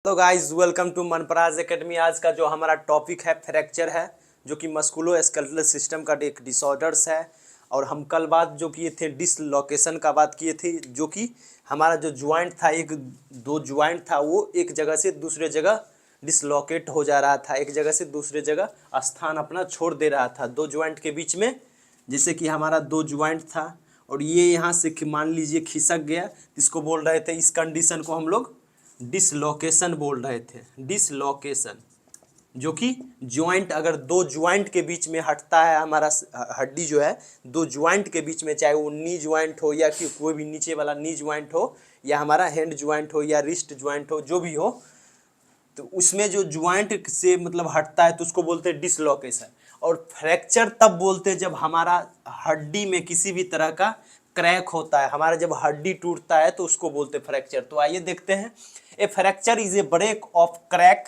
तो guys welcome to मनपराज academy. आज का जो हमारा टॉपिक है फ्रैक्चर है, जो कि मस्कुलोस्केलेटल सिस्टम का एक डिसऑर्डर्स है। और हम कल बात जो किए थे डिसलोकेशन का बात किए थे, जो कि हमारा जो ज्वाइंट था, एक दो ज्वाइंट था, वो एक जगह से दूसरे जगह डिसलोकेट हो जा रहा था, एक जगह से दूसरे जगह स्थान अपना छोड़ दे रहा था दो ज्वाइंट के बीच में। जैसे कि हमारा दो ज्वाइंट था और ये यहाँ से मान लीजिए खिसक गया, इसको बोल रहे थे, इस कंडीशन को हम लोग डिसलोकेशन बोल रहे थे। डिसलोकेशन जो कि ज्वाइंट अगर दो ज्वाइंट के बीच में हटता है, हमारा हड्डी जो है दो ज्वाइंट के बीच में, चाहे वो नी ज्वाइंट हो या कि कोई भी नीचे वाला नी ज्वाइंट हो, या हमारा हैंड ज्वाइंट हो या रिस्ट ज्वाइंट हो, जो भी हो, तो उसमें जो ज्वाइंट से मतलब हटता है तो उसको बोलते हैं डिसलोकेशन। और फ्रैक्चर तब बोलते हैं जब हमारा हड्डी में किसी भी तरह का क्रैक होता है, हमारा जब हड्डी टूटता है तो उसको बोलते हैं फ्रैक्चर। तो आइए देखते हैं। A fracture is a break of crack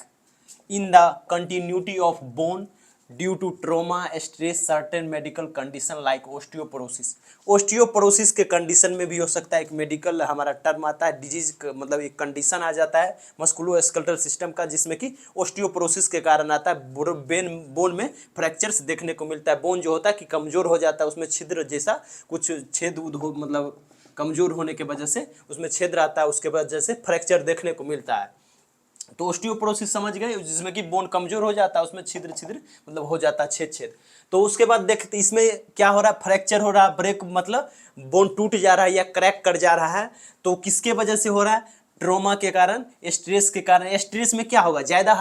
in the continuity of bone due to trauma stress certain medical condition like osteoporosis. Osteoporosis के कंडीशन में भी हो सकता है, एक मेडिकल हमारा टर्म आता है, डिजीज मतलब एक कंडीशन आ जाता है मस्कुलोस्केलेटल सिस्टम का, जिसमें कि ओस्टियोपोरोसिस के कारण आता है। बोन में फ्रैक्चर्स देखने को मिलता है। बोन जो होता है कि कमजोर हो जाता है, उसमें छिद्र जैसा कुछ छेद हो, मतलब कमजोर होने के वजह से उसमें छेद रहता है, उसके वजह से फ्रैक्चर देखने को मिलता है। तो ओस्टियोपोरोसिस समझ गए, जिसमें कि बोन कमजोर हो जाता है, उसमें छिद्र छिद्र मतलब हो जाता है, छेद छेद। तो उसके बाद देखते इसमें क्या हो रहा है, फ्रैक्चर हो रहा है, ब्रेक मतलब बोन टूट जा रहा है या क्रैक कर जा रहा है। तो किसके वजह से हो रहा है? ट्रोमा के कारण, स्ट्रेस के कारण। स्ट्रेस में क्या होगा, ज़्यादा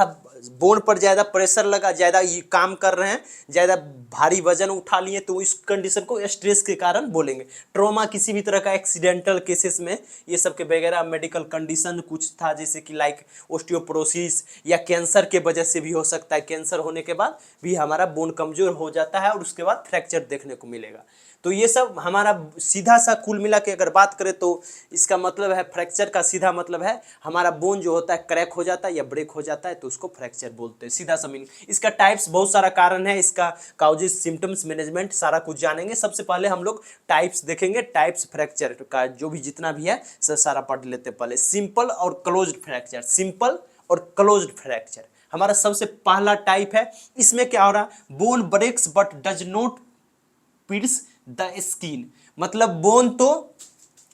बोन पर ज़्यादा प्रेशर लगा, ज़्यादा ये काम कर रहे हैं, ज़्यादा भारी वजन उठा लिए, तो इस कंडीशन को स्ट्रेस के कारण बोलेंगे। ट्रोमा किसी भी तरह का एक्सीडेंटल केसेस में ये सब के वगैरह मेडिकल कंडीशन कुछ था, जैसे कि लाइक ओस्टियोपोरोसिस, या कैंसर के वजह से भी हो सकता है। कैंसर होने के बाद भी हमारा बोन कमजोर हो जाता है और उसके बाद फ्रैक्चर देखने को मिलेगा। तो ये सब हमारा सीधा सा कुल मिला के अगर बात करें तो इसका मतलब है, फ्रैक्चर का सीधा मतलब है हमारा बोन जो होता है क्रैक हो जाता है या ब्रेक हो जाता है, तो उसको फ्रैक्चर बोलते हैं, सीधा सा मीनिंग। इसका टाइप्स बहुत सारा कारण है, इसका काउजेस, सिम्टम्स, मैनेजमेंट सारा कुछ जानेंगे। सबसे पहले हम लोग टाइप्स देखेंगे, टाइप्स फ्रैक्चर का जो भी जितना भी है सारा पढ़ लेते हैं। पहले सिंपल और क्लोज्ड फ्रैक्चर। सिंपल और क्लोज्ड फ्रैक्चर हमारा सबसे पहला टाइप है। इसमें क्या हो रहा है, bone breaks but does not pierce the skin. मतलब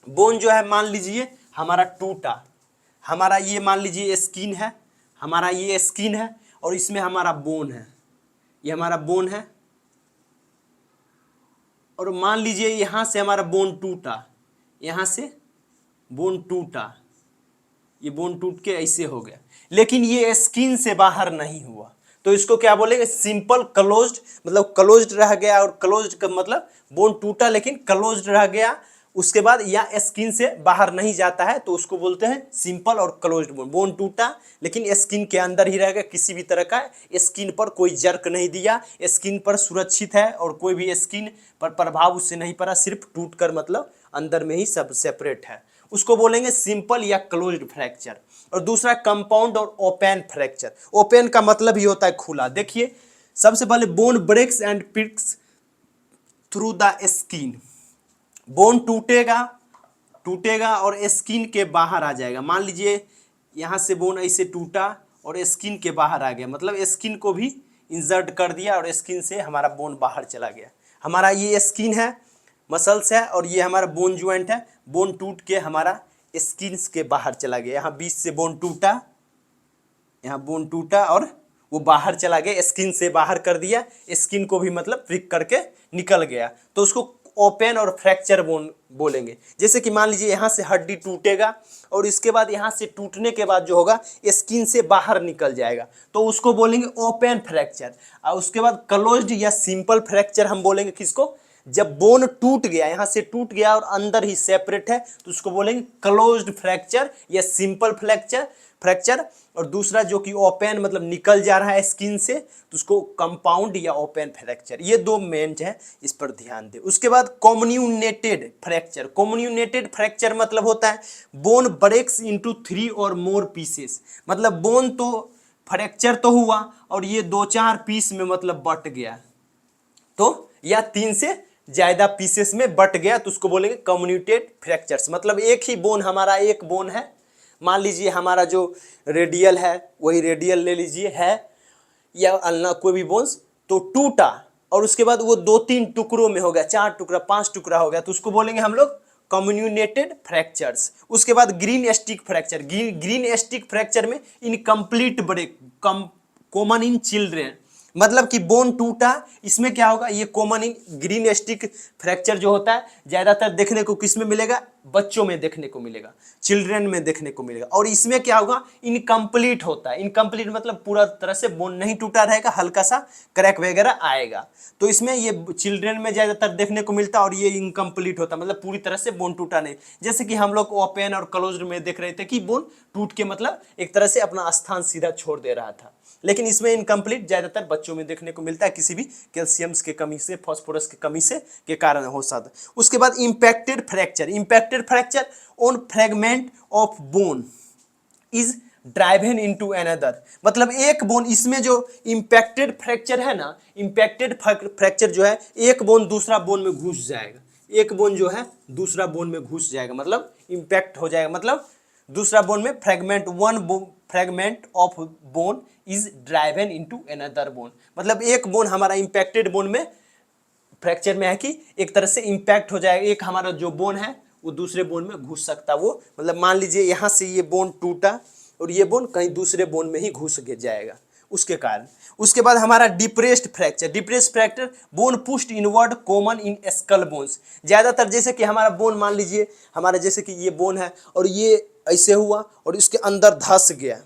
बोन जो है, मान लीजिए हमारा टूटा, हमारा ये मान लीजिए स्किन है, हमारा ये स्किन है और इसमें हमारा बोन है, ये हमारा बोन है। और मान लीजिए यहां से हमारा बोन टूटा, यहां से बोन टूटा, ये बोन टूट के ऐसे हो गया, लेकिन ये स्किन से बाहर नहीं हुआ, तो इसको क्या बोलेंगे, सिंपल क्लोज्ड। मतलब क्लोज्ड रह गया, और क्लोज्ड का मतलब बोन टूटा लेकिन क्लोज्ड रह गया, उसके बाद या स्किन से बाहर नहीं जाता है, तो उसको बोलते हैं सिंपल और क्लोज्ड बोन। बोन टूटा लेकिन स्किन के अंदर ही रह गया, किसी भी तरह का स्किन पर कोई जर्क नहीं दिया, स्किन पर सुरक्षित है और कोई भी स्किन पर प्रभाव उससे नहीं पड़ा, सिर्फ टूट कर मतलब अंदर में ही सब सेपरेट है, उसको बोलेंगे सिंपल या क्लोज्ड फ्रैक्चर। और दूसरा कंपाउंड और ओपन फ्रैक्चर। ओपन का मतलब ही होता है खुला। देखिए सबसे पहले bone breaks and picks through the skin. Bone टूटेगा और स्किन के बाहर आ जाएगा। मान लीजिए यहाँ से बोन ऐसे टूटा और स्किन के बाहर आ गया, मतलब स्किन को भी इंजर्ट कर दिया और स्किन से हमारा बोन बाहर चला गया। हमारा ये स्किन है, मसल्स है, और ये हमारा बोन ज्वाइंट है। बोन टूट के हमारा स्किन के बाहर चला गया, यहाँ बीच से बोन टूटा, यहाँ बोन टूटा और वो बाहर चला गया, स्किन से बाहर कर दिया, स्किन को भी मतलब प्रिक करके निकल गया, तो उसको ओपन और फ्रैक्चर बोन बोलेंगे। जैसे कि मान लीजिए यहाँ से हड्डी टूटेगा और इसके बाद यहाँ से टूटने के बाद जो होगा स्किन से बाहर निकल जाएगा, तो उसको बोलेंगे ओपन फ्रैक्चर। और उसके बाद क्लोज्ड या सिंपल फ्रैक्चर हम बोलेंगे किसको, जब बोन टूट गया, यहाँ से टूट गया और अंदर ही सेपरेट है, तो उसको बोलेंगे क्लोज्ड फ्रैक्चर या सिंपल फ्रैक्चर। और दूसरा जो कि ओपन मतलब निकल जा रहा है स्किन से, तो उसको कंपाउंड या ओपन फ्रैक्चर। ये दो मेन है, इस पर ध्यान दें। उसके बाद कम्युनिकेटेड फ्रैक्चर। कम्युनिकेटेड फ्रैक्चर मतलब होता है बोन ब्रेक्स इनटू 3 और मोर पीसेस। मतलब बोन तो फ्रैक्चर तो हुआ और ये 2-4 पीस में मतलब बट गया, तो या 3 से ज्यादा पीसेस में बट गया, तो उसको बोलेंगे कम्युनिकेटेड फ्रैक्चर्स। मतलब एक ही बोन, हमारा एक बोन है, मान लीजिए हमारा जो रेडियल है वही रेडियल ले लीजिए है, या अन्ना कोई भी बोन्स तो टूटा और उसके बाद वो 2-3 टुकड़ों में हो गया, 4 टुकड़ा 5 टुकड़ा हो गया, तो उसको बोलेंगे हम लोग कम्युनिकेटेड फ्रैक्चर्स। उसके बाद green stick fracture, green stick fracture में incomplete break, common in children, मतलब कि बोन टूटा, इसमें क्या होगा, ये common in green stick fracture जो होता है ज्यादातर देखने को किस में मिलेगा, बच्चों में देखने को मिलेगा, चिल्ड्रन में देखने को मिलेगा। और इसमें क्या होगा, इनकम्प्लीट होता है, इनकम्प्लीट मतलब पूरा तरह से बोन नहीं टूटा रहेगा, हल्का सा क्रैक वगैरह आएगा, तो इसमें ये चिल्ड्रन में ज्यादातर देखने को मिलता है। और ये इनकम्प्लीट होता है मतलब पूरी तरह से बोन टूटा नहीं, जैसे कि हम लोग ओपन और क्लोज्ड में देख रहे थे कि बोन टूट के मतलब एक तरह से अपना स्थान सीधा छोड़ दे रहा था, लेकिन इसमें इनकम्प्लीट ज्यादातर बच्चों में देखने को मिलता है, किसी भी कैल्शियम के कमी से, फास्फोरस की कमी से के कारण हो सकता है। उसके बाद impacted fracture, impacted fracture on fragment of bone is driven into another, मतलब एक बोन, इसमें जो इंपैक्टेड फ्रैक्चर है ना, इंपैक्टेड फ्रैक्चर जो है एक बोन दूसरा बोन में घुस जाएगा, एक बोन जो है दूसरा बोन में घुस जाएगा, मतलब इंपैक्ट हो जाएगा, मतलब दूसरा बोन में fragment of bone is driven into another bone, मतलब एक बोन हमारा इंपैक्टेड बोन में फ्रैक्चर में है कि एक तरह से इंपैक्ट हो जाएगा, एक हमारा जो बोन है वो दूसरे बोन में घुस सकता है, वो मतलब मान लीजिए यहाँ से ये बोन टूटा और ये बोन कहीं दूसरे बोन में ही घुस जाएगा उसके कारण। उसके बाद हमारा depressed fracture, depressed fracture bone pushed inward common in skull bones, ज्यादातर जैसे कि हमारा बोन मान लीजिए हमारा जैसे कि ये बोन है और ये ऐसे हुआ और इसके अंदर धंस गया,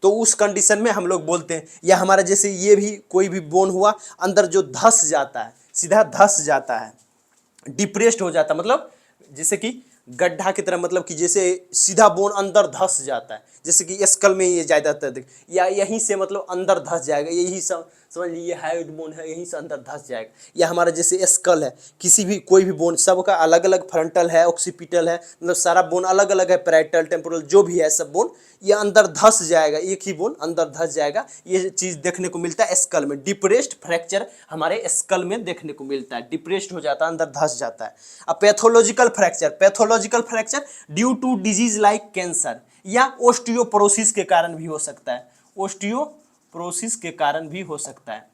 तो उस कंडीशन में हम लोग बोलते हैं, या हमारा जैसे ये भी कोई भी बोन हुआ अंदर जो धंस जाता है, सीधा धंस जाता है, डिप्रेस्ड हो जाता है, मतलब जैसे कि गड्ढा की तरह, मतलब कि जैसे सीधा बोन अंदर धंस जाता है, जैसे कि स्कल में ये ज्यादातर देख, या यहीं से मतलब अंदर धंस जाएगा, यही समझ लीजिए हाइड बोन है, यहीं से अंदर धंस जाएगा, या हमारा जैसे स्कल है, किसी भी कोई भी बोन सबका अलग अलग फ्रंटल है, ऑक्सीपिटल है, मतलब सारा बोन अलग अलग है, पैराइटल टेम्पोरल जो भी है सब बोन ये अंदर धंस जाएगा, एक ही बोन अंदर धंस जाएगा, ये चीज़ देखने को मिलता है स्कल में। डिप्रेस्ड फ्रैक्चर हमारे स्कल में देखने को मिलता है, डिप्रेस्ड हो जाता है, अंदर धंस जाता है। अब pathological fracture, pathological fracture due to disease like cancer या ओस्टियोपोरोसिस के कारण भी हो सकता है, ओस्टियोपोरोसिस के कारण भी हो सकता है,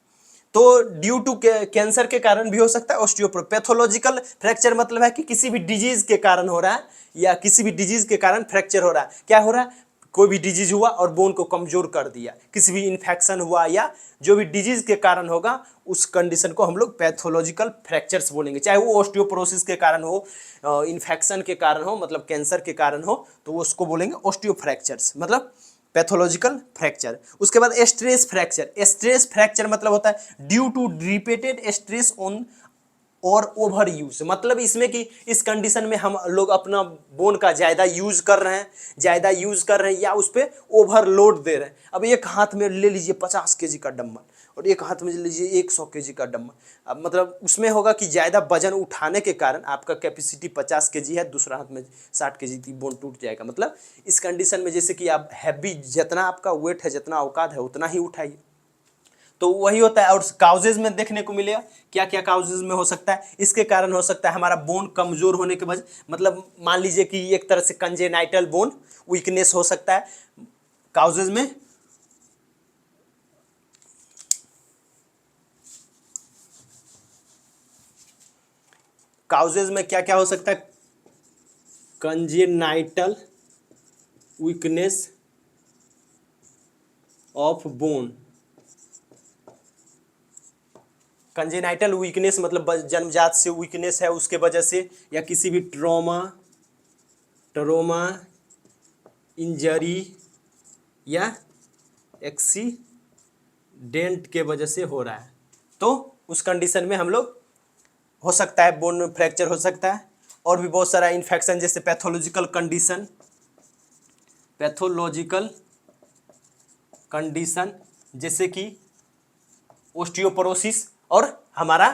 तो ड्यू टू कैंसर के कारण भी हो सकता है ऑस्टियोपोरोसिस। पैथोलॉजिकल फ्रैक्चर मतलब है कि किसी भी डिजीज के कारण हो रहा है, या किसी भी डिजीज के कारण फ्रैक्चर हो रहा है, क्या हो रहा है, कोई भी डिजीज हुआ और बोन को कमजोर कर दिया, किसी भी इन्फेक्शन हुआ या जो भी डिजीज के कारण होगा उस कंडीशन को हम लोग पैथोलॉजिकल फ्रैक्चर्स बोलेंगे, चाहे वो ऑस्टियोपोरोसिस के कारण हो, इन्फेक्शन के कारण हो, मतलब कैंसर के कारण हो, तो वो उसको बोलेंगे ऑस्टियोफ्रैक्चर्स, मतलब पैथोलॉजिकल फ्रैक्चर। उसके बाद स्ट्रेस फ्रैक्चर, स्ट्रेस फ्रैक्चर मतलब होता है due to repeated stress on और ओवर यूज, मतलब इसमें कि इस कंडीशन में हम लोग अपना बोन का ज़्यादा यूज कर रहे हैं, ज़्यादा यूज कर रहे हैं या उस पर ओवरलोड दे रहे हैं। अब एक हाथ में ले लीजिए 50 केजी का डंबल और एक हाथ में ले लीजिए 100 केजी का डंबल, अब मतलब उसमें होगा कि ज़्यादा वजन उठाने के कारण आपका कैपेसिटी 50 केजी है, दूसरा हाथ में 60 केजी की बोन टूट जाएगा। मतलब इस कंडीशन में जैसे कि आप हैवी, जितना आपका वेट है, जितना औकात है उतना ही उठाइए, तो वही होता है। और काउजेज में देखने को मिलेगा, क्या क्या काउजेज में हो सकता है, इसके कारण हो सकता है हमारा बोन कमजोर होने के वजह, मतलब मान लीजिए कि एक तरह से कंजेनाइटल बोन वीकनेस हो सकता है काउजेज में। काउजेज में क्या क्या हो सकता है, congenital weakness of bone, congenital weakness मतलब जन्मजात से वीकनेस है उसके वजह से, या किसी भी ट्रोमा इंजरी या एक्सीडेंट के वजह से हो रहा है, तो उस कंडीशन में हम लोग हो सकता है बोन फ्रैक्चर हो सकता है। और भी बहुत सारा इन्फेक्शन, जैसे पैथोलॉजिकल कंडीशन जैसे कि ओस्टियोपोरोसिस, और हमारा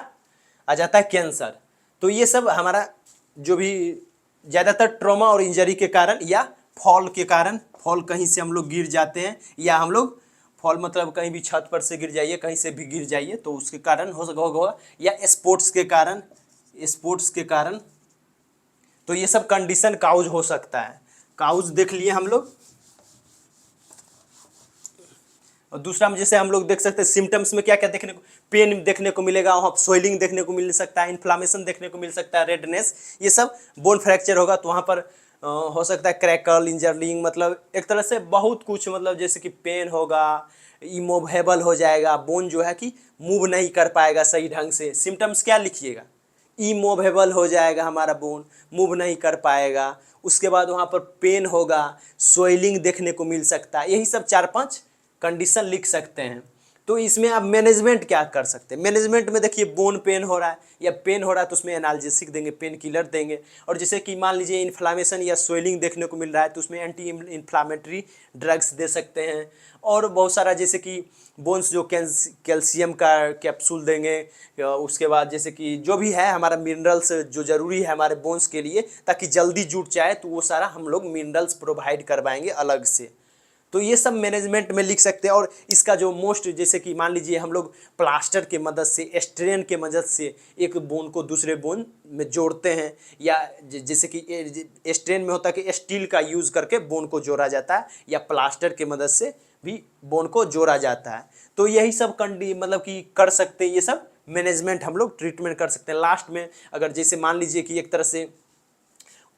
आ जाता है कैंसर। तो ये सब हमारा जो भी ज़्यादातर ट्रॉमा और इंजरी के कारण या फॉल के कारण, फॉल कहीं से हम लोग गिर जाते हैं, या हम लोग फॉल मतलब कहीं भी छत पर से गिर जाइए, कहीं से भी गिर जाइए, तो उसके कारण हो होगा, या स्पोर्ट्स के कारण, तो ये सब कंडीशन काउज हो सकता है। काउज देख लिए हम लोग। और दूसरा में जैसे हम लोग देख सकते हैं सिम्टम्स में क्या क्या देखने को, पेन देखने को मिलेगा, वहाँ स्वेलिंग देखने को मिल सकता है, इन्फ्लामेशन देखने को मिल सकता है, रेडनेस, ये सब बोन फ्रैक्चर होगा तो वहाँ पर हो सकता है क्रैकल, इंजरिंग, मतलब एक तरह से बहुत कुछ, मतलब जैसे कि पेन होगा, इमूवेबल हो जाएगा, बोन जो है कि मूव नहीं कर पाएगा सही ढंग से। सिम्टम्स क्या लिखिएगा, इमूवेबल हो जाएगा हमारा बोन, मूव नहीं कर पाएगा। उसके बाद वहाँ पर पेन होगा, स्वेलिंग देखने को मिल सकता है, यही सब 4-5 कंडीशन लिख सकते हैं। तो इसमें आप मैनेजमेंट क्या कर सकते हैं, मैनेजमेंट में देखिए बोन पेन हो रहा है या पेन हो रहा है तो उसमें एनाल्जेसिक देंगे, पेन किलर देंगे। और जैसे कि मान लीजिए इन्फ्लामेशन या स्वेलिंग देखने को मिल रहा है तो उसमें एंटी इन्फ्लामेटरी ड्रग्स दे सकते हैं। और बहुत सारा जैसे कि बोन्स जो कैल्शियम का कैप्सूल देंगे, उसके बाद जैसे कि जो भी है हमारा मिनरल्स जो ज़रूरी है हमारे बोन्स के लिए ताकि जल्दी जुट जाए, तो वो सारा हम लोग मिनरल्स प्रोवाइड करवाएंगे अलग से। तो ये सब मैनेजमेंट में लिख सकते हैं। और इसका जो मोस्ट, जैसे कि मान लीजिए हम लोग प्लास्टर के मदद से, स्ट्रेन के मदद से एक बोन को दूसरे बोन में जोड़ते हैं, या जैसे कि स्ट्रेन में होता है कि स्टील का यूज़ करके बोन को जोड़ा जाता है, या प्लास्टर के मदद से भी बोन को जोड़ा जाता है। तो यही सब मतलब कि कर सकते हैं, ये सब मैनेजमेंट हम लोग ट्रीटमेंट कर सकते हैं। लास्ट में अगर जैसे मान लीजिए कि एक तरह से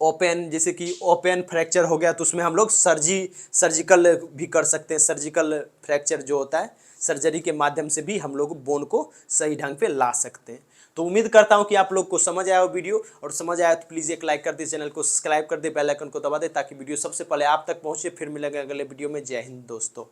ओपन, जैसे कि ओपन फ्रैक्चर हो गया तो उसमें हम लोग सर्जिकल भी कर सकते हैं। सर्जिकल फ्रैक्चर जो होता है, सर्जरी के माध्यम से भी हम लोग बोन को सही ढंग पे ला सकते हैं। तो उम्मीद करता हूं कि आप लोग को समझ आया हो वीडियो, और समझ आया तो प्लीज़ एक लाइक कर दे, चैनल को सब्सक्राइब कर दे, बेल आइकन को दबा दे ताकि वीडियो सबसे पहले आप तक पहुंचे। फिर मिलेंगे अगले वीडियो में। जय हिंद दोस्तों।